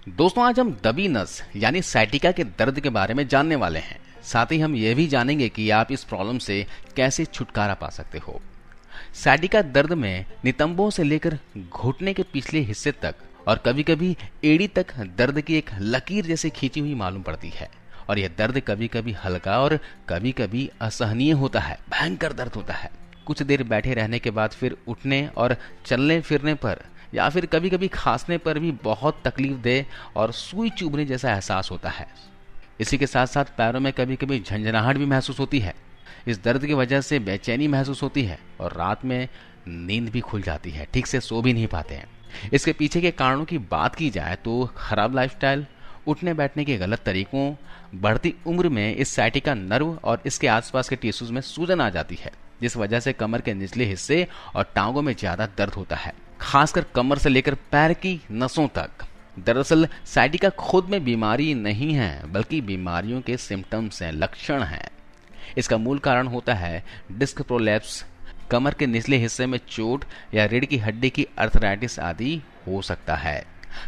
दोस्तों आज हम दबी नस यानी साइटिका के दर्द के बारे में जानने वाले हैं। साथ ही हम यह भी जानेंगे कि आप इस प्रॉब्लम से कैसे छुटकारा पा सकते हो। साइटिका दर्द में नितंबों से लेकर घुटने के पिछले हिस्से तक और कभी कभी एड़ी तक दर्द की एक लकीर जैसे खींची हुई मालूम पड़ती है। और यह दर्द कभी कभी हल्का और कभी कभी असहनीय होता है, भयंकर दर्द होता है। कुछ देर बैठे रहने के बाद फिर उठने और चलने फिरने पर या फिर कभी कभी खांसने पर भी बहुत तकलीफ दे और सुई चुभने जैसा एहसास होता है। इसी के साथ साथ पैरों में कभी कभी झंझनाहट भी महसूस होती है। इस दर्द की वजह से बेचैनी महसूस होती है और रात में नींद भी खुल जाती है, ठीक से सो भी नहीं पाते हैं। इसके पीछे के कारणों की बात की जाए तो खराब लाइफस्टाइल, उठने बैठने के गलत तरीकों, बढ़ती उम्र में इस साइटिका नर्व और इसके आसपास के टिश्यूज में सूजन आ जाती है, जिस वजह से कमर के निचले हिस्से और टांगों में ज्यादा दर्द होता है, खासकर कमर से लेकर पैर की नसों तक। दरअसल साइटिका खुद में बीमारी नहीं है, बल्कि बीमारियों के सिम्टम्स हैं, लक्षण हैं। इसका मूल कारण होता है डिस्क प्रोलैप्स, कमर के निचले हिस्से में चोट या रीढ़ की हड्डी की अर्थराइटिस आदि हो सकता है।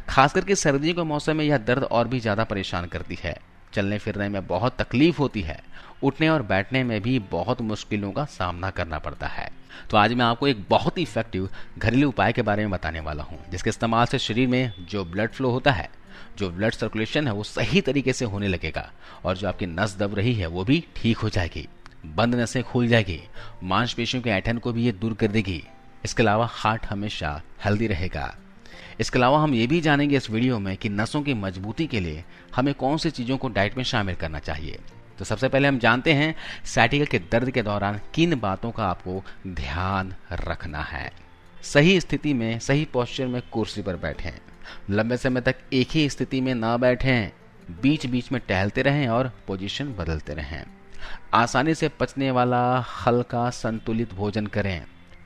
खास करके सर्दियों के मौसम में यह दर्द और भी ज्यादा परेशान करती है। चलने फिरने में बहुत तकलीफ होती है, उठने और बैठने में भी बहुत मुश्किलों का सामना करना पड़ता है। तो आज मैं आपको एक बहुत ही इफेक्टिव घरेलू उपाय के बारे में बताने वाला हूँ, जिसके इस्तेमाल से शरीर में जो ब्लड फ्लो होता है, जो ब्लड सर्कुलेशन है, वो सही तरीके से होने लगेगा और जो आपकी नस दब रही है वो भी ठीक हो जाएगी, बंद नसें खुल जाएगी, मांसपेशियों के ऐंठन को भी ये दूर कर देगी। इसके अलावा हार्ट हमेशा हेल्दी रहेगा। इसके अलावा हम ये भी जानेंगे इस वीडियो में कि नसों की मजबूती के लिए हमें कौन सी चीज़ों को डाइट में शामिल करना चाहिए। तो सबसे पहले हम जानते हैं साइटिका के दर्द के दौरान किन बातों का आपको ध्यान रखना है। सही स्थिति में, सही पोस्चर में कुर्सी पर बैठें, लंबे समय तक एक ही स्थिति में ना बैठें, बीच बीच में टहलते रहें और पोजीशन बदलते रहें। आसानी से पचने वाला हल्का संतुलित भोजन करें।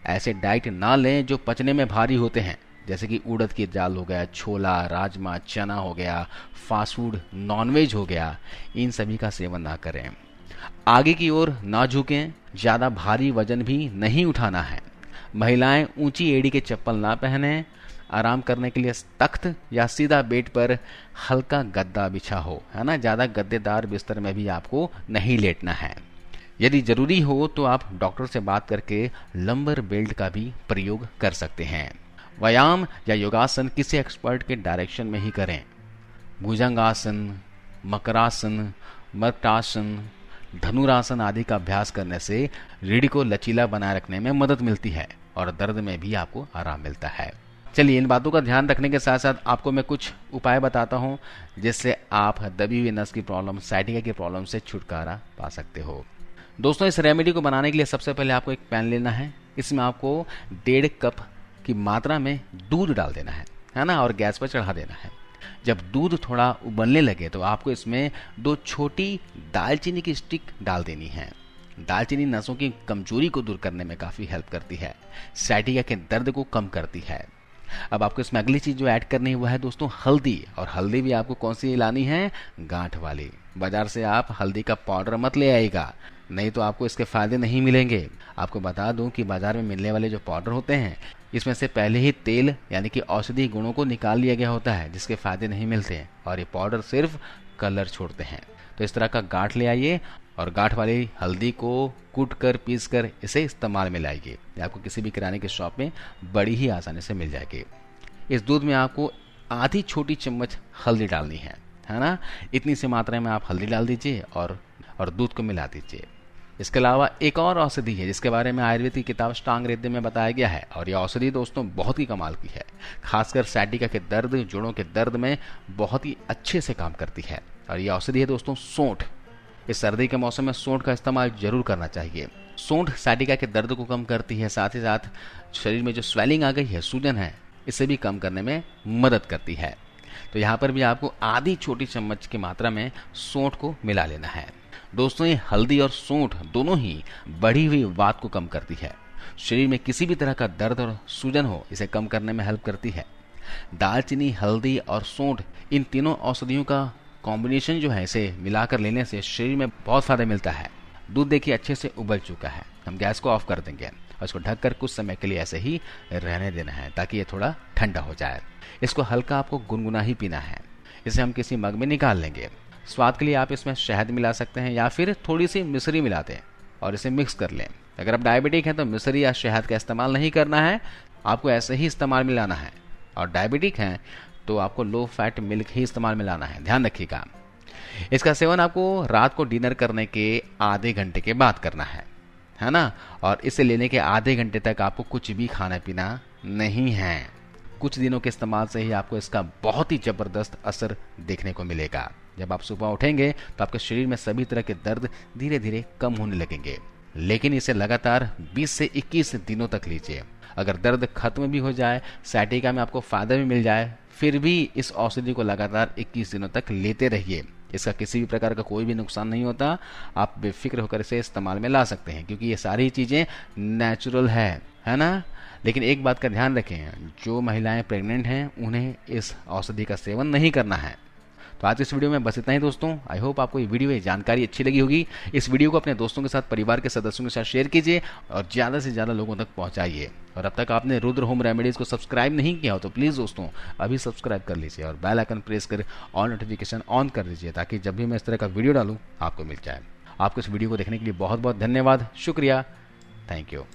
ऐसे डाइट ना लें जो पचने में भारी होते हैं, जैसे कि उड़द की दाल हो गया, छोला, राजमा, चना हो गया, फास्ट फूड, नॉनवेज हो गया, इन सभी का सेवन ना करें। आगे की ओर ना झुकें, ज़्यादा भारी वजन भी नहीं उठाना है। महिलाएं ऊंची एड़ी के चप्पल ना पहनें। आराम करने के लिए तख्त या सीधा बेड पर हल्का गद्दा बिछा हो, है ना। ज़्यादा गद्देदार बिस्तर में भी आपको नहीं लेटना है। यदि जरूरी हो तो आप डॉक्टर से बात करके लंबर बेल्ट का भी प्रयोग कर सकते हैं। व्यायाम या योगासन किसी एक्सपर्ट के डायरेक्शन में ही करें। भुजंगासन, मकरासन, मर्कटासन, धनुरासन आदि का अभ्यास करने से रीढ़ को लचीला बनाए रखने में मदद मिलती है और दर्द में भी आपको आराम मिलता है। चलिए, इन बातों का ध्यान रखने के साथ साथ आपको मैं कुछ उपाय बताता हूँ, जिससे आप दबी हुई नस की प्रॉब्लम, साइटिका की प्रॉब्लम से छुटकारा पा सकते हो। दोस्तों, इस रेमेडी को बनाने के लिए सबसे पहले आपको एक पैन लेना है। इसमें आपको 1.5 कप की मात्रा में दूध डाल देना है ना, और गैस पर चढ़ा देना है। जब दूध थोड़ा उबलने लगे तो आपको इसमें 2 छोटी दालचीनी की स्टिक डाल देनी है। दालचीनी नसों की कमजोरी को दूर करने में काफ़ी हेल्प करती है, साइटिका के दर्द को कम करती है। अब आपको इसमें अगली चीज़ जो ऐड करनी है वो है दोस्तों हल्दी। और हल्दी भी आपको कौन सी लानी है? गांठ वाली। बाजार से आप हल्दी का पाउडर मत ले आएगा, नहीं तो आपको इसके फायदे नहीं मिलेंगे। आपको बता दूं कि बाजार में मिलने वाले जो पाउडर होते हैं, इसमें से पहले ही तेल यानी कि औषधि गुणों को निकाल लिया गया होता है, जिसके फायदे नहीं मिलते हैं, और ये पाउडर सिर्फ कलर छोड़ते हैं। तो इस तरह का गांठ ले आइए और गांठ वाली हल्दी को कूट कर, पीस कर इसे इस्तेमाल में लाइए। आपको किसी भी किराने की शॉप में बड़ी ही आसानी से मिल जाएगी। इस दूध में आपको आधी छोटी चम्मच हल्दी डालनी है ना। इतनी सी मात्रा में आप हल्दी डाल दीजिए और दूध को मिला दीजिए। इसके अलावा एक और औषधि है जिसके बारे में आयुर्वेद की किताब अष्टांग हृदय में बताया गया है, और यह औषधि दोस्तों बहुत ही कमाल की है। खासकर साइटिका के दर्द, जोड़ों के दर्द में बहुत ही अच्छे से काम करती है। और यह औषधि है दोस्तों सौंठ। इस सर्दी के मौसम में सौंठ का इस्तेमाल जरूर करना चाहिए। सौंठ साइटिका के दर्द को कम करती है, साथ ही साथ शरीर में जो स्वेलिंग आ गई है, सूजन है, इसे भी कम करने में मदद करती है। तो यहाँ पर भी आपको आधी छोटी चम्मच की मात्रा में सौंठ को मिला लेना है। दोस्तों, ये हल्दी और सौंठ दोनों ही बढ़ी हुई वात को कम करती है। शरीर में किसी भी तरह का दर्द और सूजन हो, इसे कम करने में हेल्प करती है। दालचीनी, हल्दी और सौंठ, इन तीनों औषधियों का कॉम्बिनेशन जो है, इसे मिलाकर लेने से शरीर में बहुत फायदा मिलता है। दूध देखिए अच्छे से उबल चुका है। हम गैस को ऑफ कर देंगे और इसको ढककर कुछ समय के लिए ऐसे ही रहने देना है, ताकि ये थोड़ा ठंडा हो जाए। इसको हल्का आपको गुनगुना ही पीना है। इसे हम किसी मग में निकाल लेंगे। स्वाद के लिए आप इसमें शहद मिला सकते हैं या फिर थोड़ी सी मिश्री मिला दें और इसे मिक्स कर लें। अगर आप डायबिटिक हैं तो मिश्री या शहद का इस्तेमाल नहीं करना है, आपको ऐसे ही इस्तेमाल में लाना है। और डायबिटिक हैं तो आपको लो फैट मिल्क ही इस्तेमाल में लाना है, ध्यान रखिएगा। इसका सेवन आपको रात को डिनर करने के आधे घंटे के बाद करना है ना। और इसे लेने के आधे घंटे तक आपको कुछ भी खाना पीना नहीं है। कुछ दिनों के इस्तेमाल से ही आपको इसका बहुत ही ज़बरदस्त असर देखने को मिलेगा। जब आप सुबह उठेंगे तो आपके शरीर में सभी तरह के दर्द धीरे धीरे कम होने लगेंगे। लेकिन इसे लगातार 20 से 21 दिनों तक लीजिए। अगर दर्द खत्म भी हो जाए, साइटिका में आपको फ़ायदा भी मिल जाए, फिर भी इस औषधि को लगातार 21 दिनों तक लेते रहिए। इसका किसी भी प्रकार का कोई भी नुकसान नहीं होता। आप बेफिक्र होकर इसे इस्तेमाल में ला सकते हैं क्योंकि ये सारी चीज़ें नेचुरल है ना। लेकिन एक बात का ध्यान रखें, जो महिलाएं प्रेग्नेंट हैं उन्हें इस औषधि का सेवन नहीं करना है। तो आज इस वीडियो में बस इतना ही दोस्तों। आई होप आपको ये वीडियो, ये जानकारी अच्छी लगी होगी। इस वीडियो को अपने दोस्तों के साथ, परिवार के सदस्यों के साथ शेयर कीजिए और ज़्यादा से ज़्यादा लोगों तक पहुँचाइए। और अब तक आपने रुद्र होम रेमेडीज़ को सब्सक्राइब नहीं किया हो तो प्लीज़ दोस्तों अभी सब्सक्राइब कर लीजिए और बेल आइकन प्रेस कर ऑल नोटिफिकेशन ऑन कर दीजिए ताकि जब भी मैं इस तरह का वीडियो डालूँ आपको मिल जाए। आपको इस वीडियो को देखने के लिए बहुत बहुत धन्यवाद, शुक्रिया, थैंक यू।